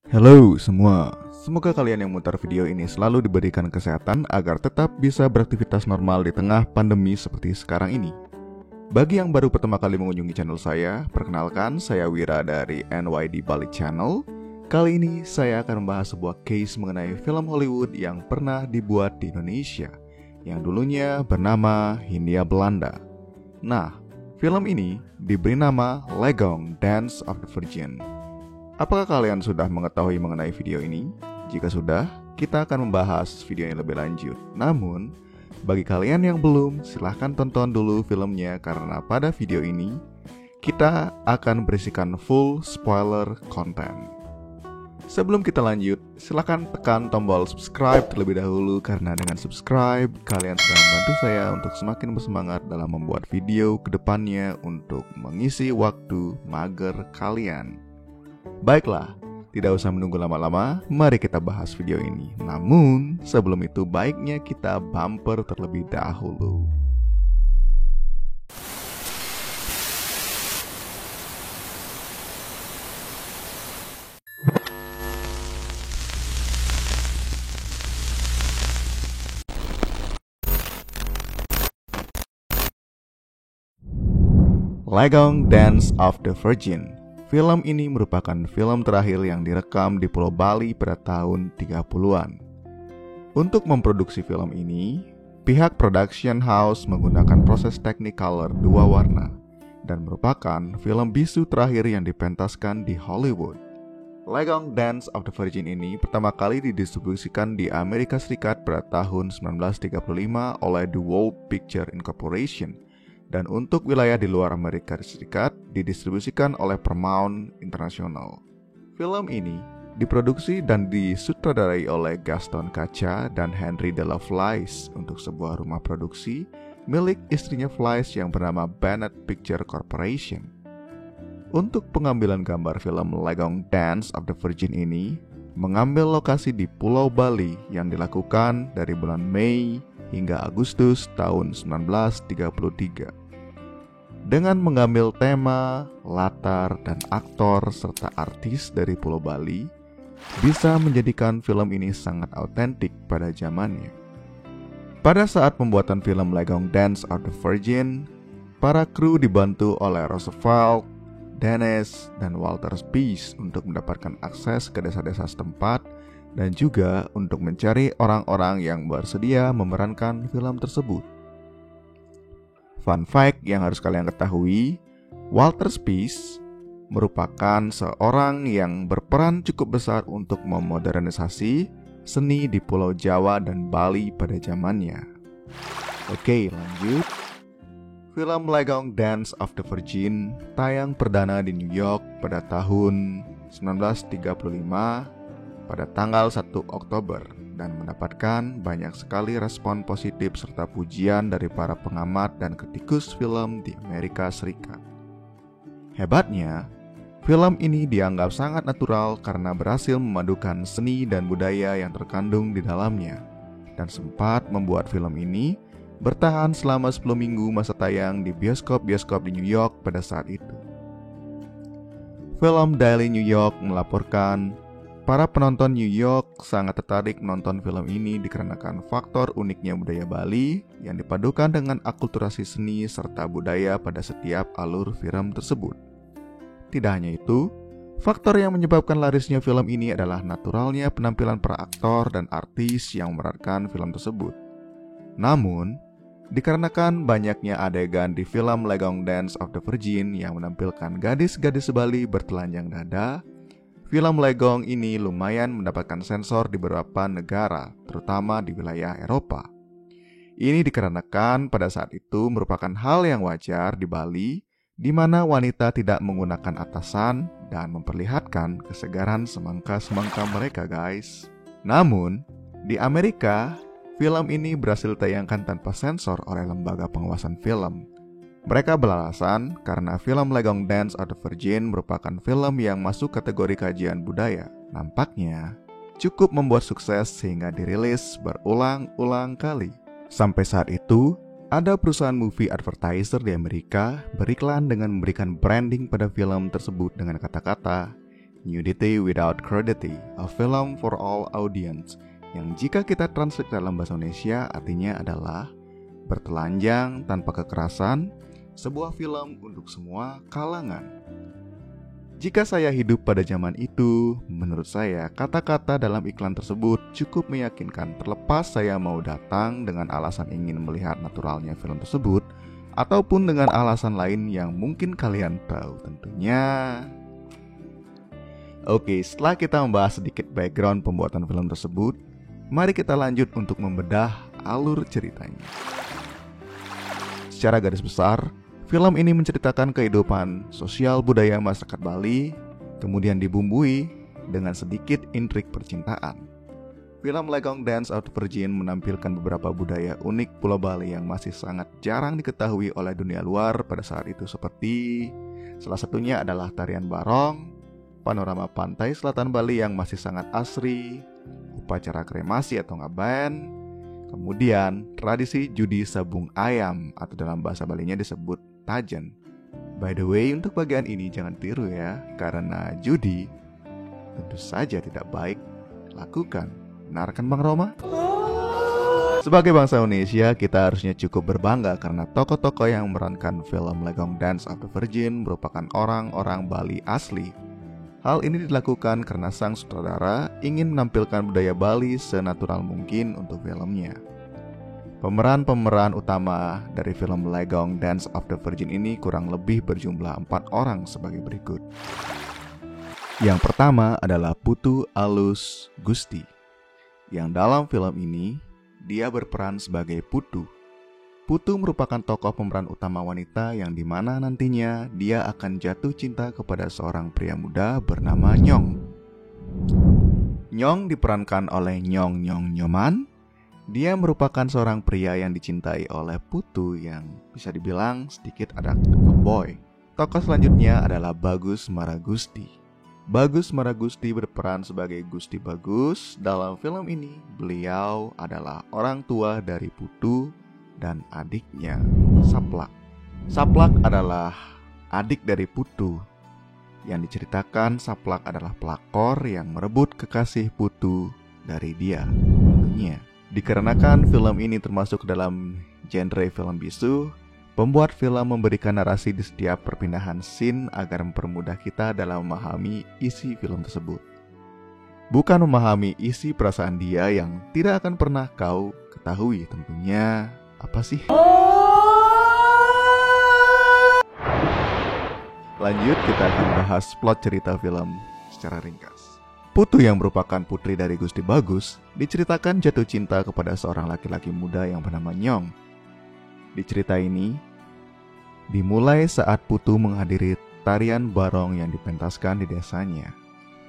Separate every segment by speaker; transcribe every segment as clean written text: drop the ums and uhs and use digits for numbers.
Speaker 1: Halo semua, semoga kalian yang mutar video ini selalu diberikan kesehatan agar tetap bisa beraktivitas normal di tengah pandemi seperti sekarang ini. Bagi yang baru pertama kali mengunjungi channel saya, perkenalkan saya Wira dari NYD Bali Channel. Kali ini saya akan membahas sebuah case mengenai film Hollywood yang pernah dibuat di Indonesia, yang dulunya bernama Hindia Belanda. Nah, film ini diberi nama Legong Dance of the Virgin. Apakah kalian sudah mengetahui mengenai video ini? Jika sudah, kita akan membahas video ini lebih lanjut. Namun, bagi kalian yang belum, silahkan tonton dulu filmnya karena pada video ini kita akan berisikan full spoiler content. Sebelum kita lanjut, silahkan tekan tombol subscribe terlebih dahulu karena dengan subscribe, kalian sudah membantu saya untuk semakin bersemangat dalam membuat video ke depannya untuk mengisi waktu mager kalian. Baiklah, tidak usah menunggu lama-lama, mari kita bahas video ini. Namun, sebelum itu baiknya kita bumper terlebih dahulu. Legong Dance of the Virgin. Film ini merupakan film terakhir yang direkam di Pulau Bali pada tahun 30-an. Untuk memproduksi film ini, pihak production house menggunakan proses Technicolor 2 warna dan merupakan film bisu terakhir yang dipentaskan di Hollywood. Legong Dance of the Virgin ini pertama kali didistribusikan di Amerika Serikat pada tahun 1935 oleh The World Picture Incorporation. Dan untuk wilayah di luar Amerika Serikat didistribusikan oleh Paramount International. Film ini diproduksi dan disutradarai oleh Gaston Kaca dan Henry de la Fleis untuk sebuah rumah produksi milik istrinya Fleis yang bernama Bennett Picture Corporation. Untuk pengambilan gambar film Legong Dance of the Virgin ini mengambil lokasi di Pulau Bali yang dilakukan dari bulan Mei hingga Agustus tahun 1933. Dengan mengambil tema, latar, dan aktor serta artis dari Pulau Bali, bisa menjadikan film ini sangat autentik pada zamannya. Pada saat pembuatan film Legong Dance of the Virgin, para kru dibantu oleh Roosevelt, Dennis, dan Walter Spies untuk mendapatkan akses ke desa-desa setempat dan juga untuk mencari orang-orang yang bersedia memerankan film tersebut. Fun fact yang harus kalian ketahui, Walter Spies merupakan seorang yang berperan cukup besar untuk memodernisasi seni di Pulau Jawa dan Bali pada zamannya. Oke, lanjut. Film Legong Dance of the Virgin tayang perdana di New York pada tahun 1935 pada tanggal 1 Oktober dan mendapatkan banyak sekali respon positif serta pujian dari para pengamat dan kritikus film di Amerika Serikat. Hebatnya, film ini dianggap sangat natural karena berhasil memadukan seni dan budaya yang terkandung di dalamnya dan sempat membuat film ini bertahan selama 10 minggu masa tayang di bioskop-bioskop di New York pada saat itu. Film Daily New York melaporkan para penonton New York sangat tertarik menonton film ini dikarenakan faktor uniknya budaya Bali yang dipadukan dengan akulturasi seni serta budaya pada setiap alur film tersebut. Tidak hanya itu, faktor yang menyebabkan larisnya film ini adalah naturalnya penampilan para aktor dan artis yang memerankan film tersebut. Namun, dikarenakan banyaknya adegan di film Legong Dance of the Virgin yang menampilkan gadis-gadis Bali bertelanjang dada, film Legong ini lumayan mendapatkan sensor di beberapa negara, terutama di wilayah Eropa. Ini dikarenakan pada saat itu merupakan hal yang wajar di Bali, di mana wanita tidak menggunakan atasan dan memperlihatkan kesegaran semangka-semangka mereka, guys. Namun, di Amerika, film ini berhasil ditayangkan tanpa sensor oleh lembaga pengawasan film. Mereka beralasan karena film Legong Dance of the Virgin merupakan film yang masuk kategori kajian budaya. Nampaknya cukup membuat sukses sehingga dirilis berulang-ulang kali. Sampai saat itu, ada perusahaan movie advertiser di Amerika beriklan dengan memberikan branding pada film tersebut dengan kata-kata Nudity Without Crudity, a film for all audience, yang jika kita translate dalam bahasa Indonesia artinya adalah bertelanjang tanpa kekerasan, sebuah film untuk semua kalangan. Jika saya hidup pada zaman itu, menurut saya kata-kata dalam iklan tersebut cukup meyakinkan, terlepas saya mau datang dengan alasan ingin melihat naturalnya film tersebut ataupun dengan alasan lain yang mungkin kalian tahu tentunya. Oke, setelah kita membahas sedikit background pembuatan film tersebut, mari kita lanjut untuk membedah alur ceritanya. Secara garis besar, film ini menceritakan kehidupan sosial budaya masyarakat Bali, kemudian dibumbui dengan sedikit intrik percintaan. Film Legong Dance of the Virgin menampilkan beberapa budaya unik Pulau Bali yang masih sangat jarang diketahui oleh dunia luar pada saat itu, seperti salah satunya adalah tarian barong, panorama pantai selatan Bali yang masih sangat asri, upacara kremasi atau ngaben, kemudian tradisi judi sabung ayam atau dalam bahasa Balinya disebut tajen. By the way, untuk bagian ini jangan tiru ya, karena judi tentu saja tidak baik lakukan. Benar kan Bang Roma? Sebagai bangsa Indonesia, kita harusnya cukup berbangga karena tokoh-tokoh yang memerankan film Legong Dance of the Virgin merupakan orang-orang Bali asli. Hal ini dilakukan karena sang sutradara ingin menampilkan budaya Bali senatural mungkin untuk filmnya. Pemeran-pemeran utama dari film Legong Dance of the Virgin ini kurang lebih berjumlah 4 orang sebagai berikut. Yang pertama adalah Putu Alus Gusti, yang dalam film ini dia berperan sebagai Putu. Putu merupakan tokoh pemeran utama wanita yang dimana nantinya dia akan jatuh cinta kepada seorang pria muda bernama Nyong. Nyong diperankan oleh Nyong Nyoman. Dia merupakan seorang pria yang dicintai oleh Putu yang bisa dibilang sedikit ada boy. Tokoh selanjutnya adalah Bagus Maragusti. Bagus Maragusti berperan sebagai Gusti Bagus. Dalam film ini, beliau adalah orang tua dari Putu dan adiknya, Saplak. Saplak adalah adik dari Putu. Yang diceritakan Saplak adalah pelakor yang merebut kekasih Putu dari dia. Tentunya dikarenakan film ini termasuk dalam genre film bisu, pembuat film memberikan narasi di setiap perpindahan scene agar mempermudah kita dalam memahami isi film tersebut. Bukan memahami isi perasaan dia yang tidak akan pernah kau ketahui tentunya. Apa sih? Lanjut, kita akan bahas plot cerita film secara ringkas. Putu yang merupakan putri dari Gusti Bagus diceritakan jatuh cinta kepada seorang laki-laki muda yang bernama Nyong. Di cerita ini dimulai saat Putu menghadiri tarian barong yang dipentaskan di desanya.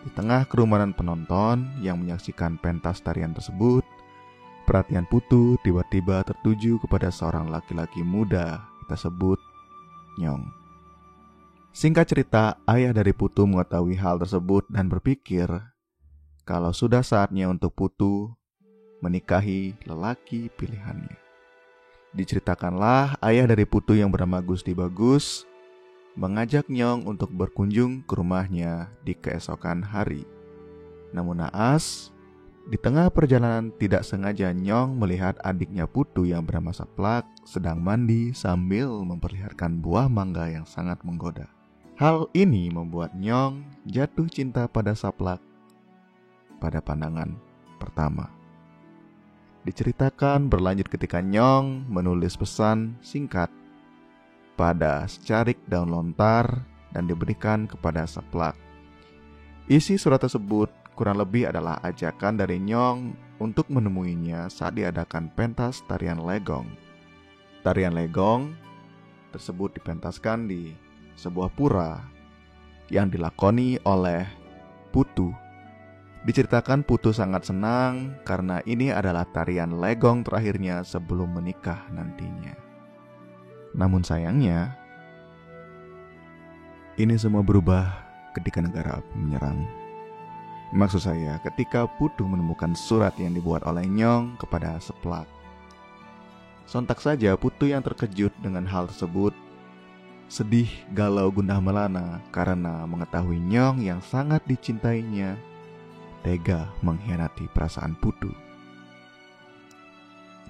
Speaker 1: Di tengah kerumunan penonton yang menyaksikan pentas tarian tersebut, perhatian Putu tiba-tiba tertuju kepada seorang laki-laki muda kita sebut Nyong. Singkat cerita, ayah dari Putu mengetahui hal tersebut dan berpikir kalau sudah saatnya untuk Putu menikahi lelaki pilihannya. Diceritakanlah ayah dari Putu yang bernama Gusti Bagus mengajak Nyong untuk berkunjung ke rumahnya di keesokan hari. Namun naas, di tengah perjalanan tidak sengaja Nyong melihat adiknya Putu yang bernama Saplak sedang mandi sambil memperlihatkan buah mangga yang sangat menggoda. Hal ini membuat Nyong jatuh cinta pada Saplak pada pandangan pertama. Diceritakan berlanjut ketika Nyong menulis pesan singkat pada secarik daun lontar dan diberikan kepada Saplak. Isi surat tersebut kurang lebih adalah ajakan dari Nyong untuk menemuinya saat diadakan pentas tarian Legong. Tarian Legong tersebut dipentaskan di sebuah pura yang dilakoni oleh Putu. Diceritakan Putu sangat senang karena ini adalah tarian Legong terakhirnya sebelum menikah nantinya. Namun sayangnya, ini semua berubah ketika negara menyerang. Maksud saya, ketika Putu menemukan surat yang dibuat oleh Nyong kepada Saplak. Sontak saja Putu yang terkejut dengan hal tersebut sedih, galau, gundah melana karena mengetahui Nyong yang sangat dicintainya tega mengkhianati perasaan Putu.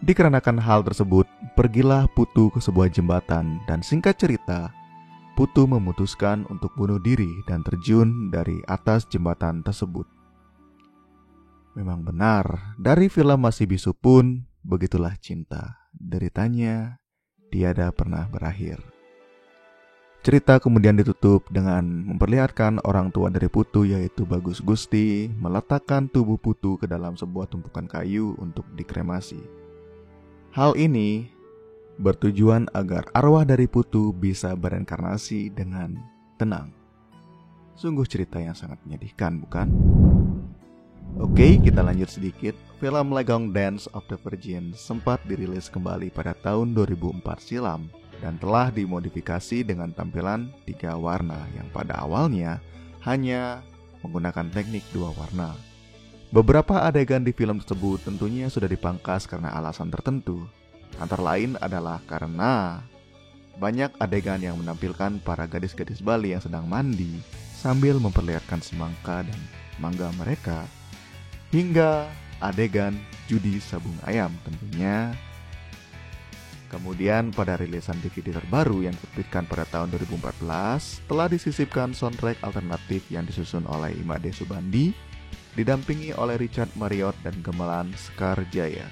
Speaker 1: Dikarenakan hal tersebut, pergilah Putu ke sebuah jembatan dan singkat cerita, Putu memutuskan untuk bunuh diri dan terjun dari atas jembatan tersebut. Memang benar, dari film Masih Bisu pun begitulah cinta, deritanya tiada pernah berakhir. Cerita kemudian ditutup dengan memperlihatkan orang tua dari Putu yaitu Bagus Gusti meletakkan tubuh Putu ke dalam sebuah tumpukan kayu untuk dikremasi. Hal ini bertujuan agar arwah dari Putu bisa bereinkarnasi dengan tenang. Sungguh cerita yang sangat menyedihkan, bukan? Oke, kita lanjut sedikit. Film Legong Dance of the Virgin sempat dirilis kembali pada tahun 2004 silam dan telah dimodifikasi dengan tampilan 3 warna yang pada awalnya hanya menggunakan teknik 2 warna. Beberapa adegan di film tersebut tentunya sudah dipangkas karena alasan tertentu. Antara lain adalah karena banyak adegan yang menampilkan para gadis-gadis Bali yang sedang mandi sambil memperlihatkan semangka dan mangga mereka, hingga adegan judi sabung ayam tentunya. Kemudian pada rilisan DVD terbaru yang diterbitkan pada tahun 2014 telah disisipkan soundtrack alternatif yang disusun oleh Imade Subandi, didampingi oleh Richard Marriott dan gamelan Sekar Jaya.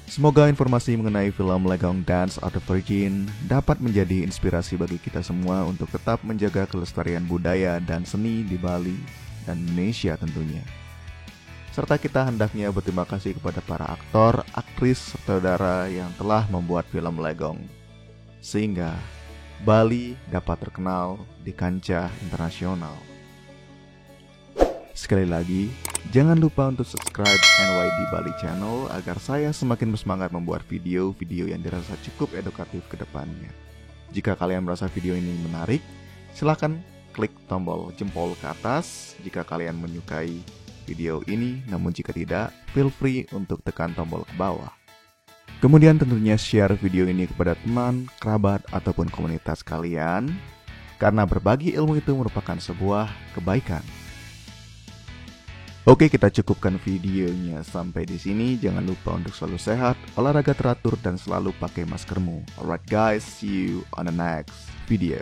Speaker 1: Semoga informasi mengenai film Legong Dance of the Virgin dapat menjadi inspirasi bagi kita semua untuk tetap menjaga kelestarian budaya dan seni di Bali dan Indonesia tentunya. Serta kita hendaknya berterima kasih kepada para aktor, aktris, sutradara yang telah membuat film Legong, sehingga Bali dapat terkenal di kancah internasional. Sekali lagi, jangan lupa untuk subscribe NYD Bali Channel agar saya semakin bersemangat membuat video-video yang dirasa cukup edukatif ke depannya. Jika kalian merasa video ini menarik, silakan klik tombol jempol ke atas jika kalian menyukai video ini, namun jika tidak, feel free untuk tekan tombol ke bawah. Kemudian tentunya share video ini kepada teman, kerabat, ataupun komunitas kalian, karena berbagi ilmu itu merupakan sebuah kebaikan. Oke, kita cukupkan videonya sampai di sini. Jangan lupa untuk selalu sehat, olahraga teratur, dan selalu pakai maskermu. Alright guys, see you on the next video.